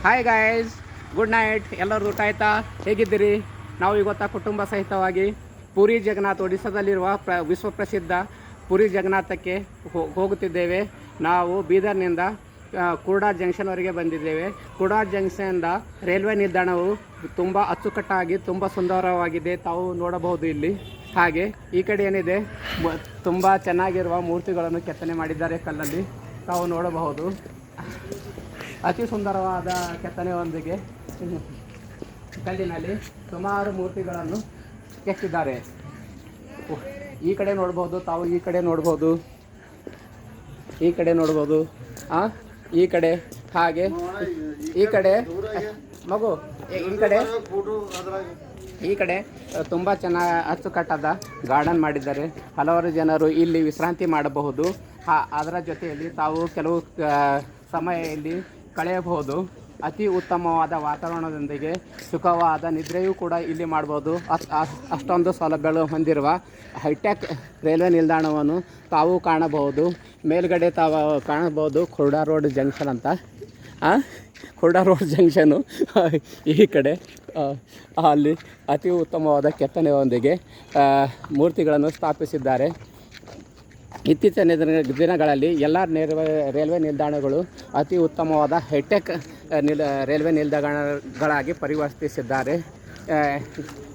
Hi guys, good night. ಎಲ್ಲರದ್ದು ಊಟ ಆಯ್ತಾ? ಹೇಗಿದ್ದೀರಿ? ನಾವು ಇವತ್ತು ಕುಟುಂಬ ಸಹಿತವಾಗಿ ಪುರಿ ಜಗನ್ನಾಥ್, ಒಡಿಸ್ಸಾದಲ್ಲಿರುವ ವಿಶ್ವಪ್ರಸಿದ್ಧ ಪುರಿ ಜಗನ್ನಾಥಕ್ಕೆ ಹೋಗುತ್ತಿದ್ದೇವೆ. ನಾವು ಬೀದರ್ನಿಂದ ಕುರ್ಡಾ ಜಂಕ್ಷನ್ವರೆಗೆ ಬಂದಿದ್ದೇವೆ. ಕುರ್ಡಾ ಜಂಕ್ಷನ್ನಿಂದ ರೈಲ್ವೆ ನಿಲ್ದಾಣವು ತುಂಬ ಅಚ್ಚುಕಟ್ಟಾಗಿ ತುಂಬ ಸುಂದರವಾಗಿದೆ, ತಾವು ನೋಡಬಹುದು ಇಲ್ಲಿ. ಹಾಗೆ ಈ ಕಡೆ ಏನಿದೆ, ತುಂಬ ಚೆನ್ನಾಗಿರುವ ಮೂರ್ತಿಗಳನ್ನು ಕೆತ್ತನೆ ಮಾಡಿದ್ದಾರೆ ಕಲ್ಲಲ್ಲಿ, ತಾವು ನೋಡಬಹುದು. ಅತಿ ಸುಂದರವಾದ ಕೆತ್ತನೆಯೊಂದಿಗೆ ಕಲ್ಲಿನಲ್ಲಿ ಸುಮಾರು ಮೂರ್ತಿಗಳನ್ನು ಕೆತ್ತಿದ್ದಾರೆ. ಈ ಕಡೆ ನೋಡ್ಬೋದು, ತಾವು ಈ ಕಡೆ ನೋಡ್ಬೋದು, ಈ ಕಡೆ ನೋಡ್ಬೋದು, ಈ ಕಡೆ, ಹಾಗೆ ಈ ಕಡೆ ಮಗು, ಈ ಕಡೆ ತುಂಬ ಚೆನ್ನಾಗಿ ಅಚ್ಚುಕಟ್ಟಾದ ಗಾರ್ಡನ್ ಮಾಡಿದ್ದಾರೆ. ಹಲವಾರು ಜನರು ಇಲ್ಲಿ ವಿಶ್ರಾಂತಿ ಮಾಡಬಹುದು. ಅದರ ಜೊತೆಯಲ್ಲಿ ತಾವು ಕೆಲವು ಸಮಯ ಇಲ್ಲಿ ಕಳೆಯಬಹುದು. ಅತಿ ಉತ್ತಮವಾದ ವಾತಾವರಣದೊಂದಿಗೆ ಸುಖವಾದ ನಿದ್ರೆಯೂ ಕೂಡ ಇಲ್ಲಿ ಮಾಡ್ಬೋದು. ಅಷ್ಟೊಂದು ಸೌಲಭ್ಯಗಳು ಹೊಂದಿರುವ ಹೈಟೆಕ್ ರೈಲ್ವೆ ನಿಲ್ದಾಣವನ್ನು ತಾವು ಕಾಣಬಹುದು. ಮೇಲ್ಗಡೆ ತಾವು ಕಾಣಬಹುದು ಕುರ್ಡಾ ರೋಡ್ ಜಂಕ್ಷನ್ ಅಂತ. ಕುರ್ಡಾ ರೋಡ್ ಜಂಕ್ಷನು ಈ ಕಡೆ, ಅಲ್ಲಿ ಅತಿ ಉತ್ತಮವಾದ ಕೆತ್ತನೆಯೊಂದಿಗೆ ಮೂರ್ತಿಗಳನ್ನು ಸ್ಥಾಪಿಸಿದ್ದಾರೆ. ಇತ್ತೀಚಿನ ದಿನಗಳಲ್ಲಿ ಎಲ್ಲ ರೈಲ್ವೆ ನಿಲ್ದಾಣಗಳು ಅತಿ ಉತ್ತಮವಾದ ಹೈಟೆಕ್ ರೈಲ್ವೆ ನಿಲ್ದಾಣಗಳಾಗಿ ಪರಿವರ್ತಿಸಿದ್ದಾರೆ.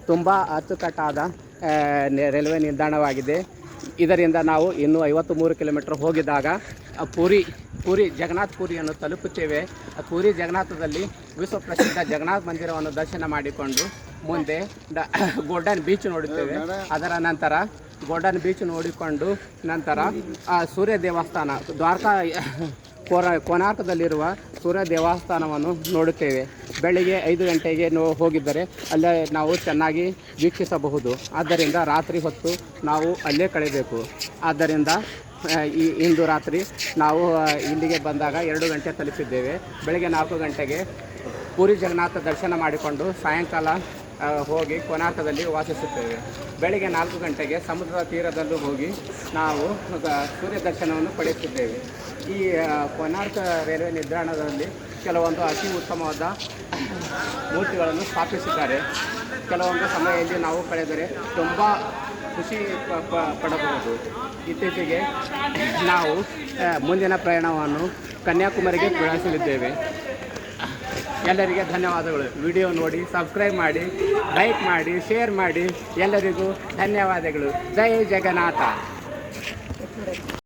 ತುಂಬ ಅಚ್ಚುಕಟ್ಟಾದ ರೈಲ್ವೆ ನಿಲ್ದಾಣವಾಗಿದೆ. ಇದರಿಂದ ನಾವು ಇನ್ನೂ 53 ಕಿಲೋಮೀಟರ್ ಹೋಗಿದಾಗ ಪುರಿ ಜಗನ್ನಾಥ್ ಪುರಿಯನ್ನು ತಲುಪುತ್ತೇವೆ. ಪುರಿ ಜಗನ್ನಾಥದಲ್ಲಿ ವಿಶ್ವಪ್ರಸಿದ್ಧ ಜಗನ್ನಾಥ ಮಂದಿರವನ್ನು ದರ್ಶನ ಮಾಡಿಕೊಂಡು ಮುಂದೆ ಗೋಲ್ಡನ್ ಬೀಚ್ ನೋಡುತ್ತೇವೆ. ಅದರ ನಂತರ ಗೋಲ್ಡನ್ ಬೀಚ್ ನೋಡಿಕೊಂಡು ನಂತರ ಸೂರ್ಯ ದೇವಸ್ಥಾನ, ಕೋನಾರ್ಕದಲ್ಲಿರುವ ಸೂರ್ಯ ದೇವಸ್ಥಾನವನ್ನು ನೋಡುತ್ತೇವೆ. ಬೆಳಿಗ್ಗೆ 5 ಗಂಟೆಗೆ ಹೋಗಿದ್ದರೆ ಅಲ್ಲೇ ನಾವು ಚೆನ್ನಾಗಿ ವೀಕ್ಷಿಸಬಹುದು. ಆದ್ದರಿಂದ ರಾತ್ರಿ ಹೊತ್ತು ನಾವು ಅಲ್ಲೇ ಕಳೆಯಬೇಕು. ಆದ್ದರಿಂದ ಇಂದು ರಾತ್ರಿ ನಾವು ಇಲ್ಲಿಗೆ ಬಂದಾಗ 2 ಗಂಟೆ ತಲುಪಿದ್ದೇವೆ. ಬೆಳಗ್ಗೆ 4 ಗಂಟೆಗೆ ಪುರಿ ಜಗನ್ನಾಥ ದರ್ಶನ ಮಾಡಿಕೊಂಡು ಸಾಯಂಕಾಲ ಹೋಗಿ ಕೋನಾರ್ಕದಲ್ಲಿ ವಾಸಿಸುತ್ತೇವೆ. ಬೆಳಿಗ್ಗೆ 4 ಗಂಟೆಗೆ ಸಮುದ್ರದ ತೀರದಲ್ಲೂ ಹೋಗಿ ನಾವು ಸೂರ್ಯ ದರ್ಶನವನ್ನು ಪಡೆಯುತ್ತಿದ್ದೇವೆ. ಈ ಕೋನಾರ್ಕ ರೈಲ್ವೆ ನಿಲ್ದಾಣದಲ್ಲಿ ಕೆಲವೊಂದು ಅತಿ ಉತ್ತಮವಾದ ಮೂರ್ತಿಗಳನ್ನು ಸ್ಥಾಪಿಸಿದ್ದಾರೆ. ಕೆಲವೊಂದು ಸಮಯದಲ್ಲಿ ನಾವು ಕಳೆದರೆ ತುಂಬ ಖುಷಿ ಪಡಬಹುದು. ಇತ್ತೀಚೆಗೆ ನಾವು ಮುಂದಿನ ಪ್ರಯಾಣವನ್ನು ಕನ್ಯಾಕುಮಾರಿಗೆ ಬೆಳೆಸಲಿದ್ದೇವೆ. ಎಲ್ಲರಿಗೆ ಧನ್ಯವಾದಗಳು. ವಿಡಿಯೋ ನೋಡಿ ಸಬ್ಸ್ಕ್ರೈಬ್ ಮಾಡಿ, ಲೈಕ್ ಮಾಡಿ, ಶೇರ್ ಮಾಡಿ. ಎಲ್ಲರಿಗೂ ಧನ್ಯವಾದಗಳು. ಜೈ ಜಗನ್ನಾಥ.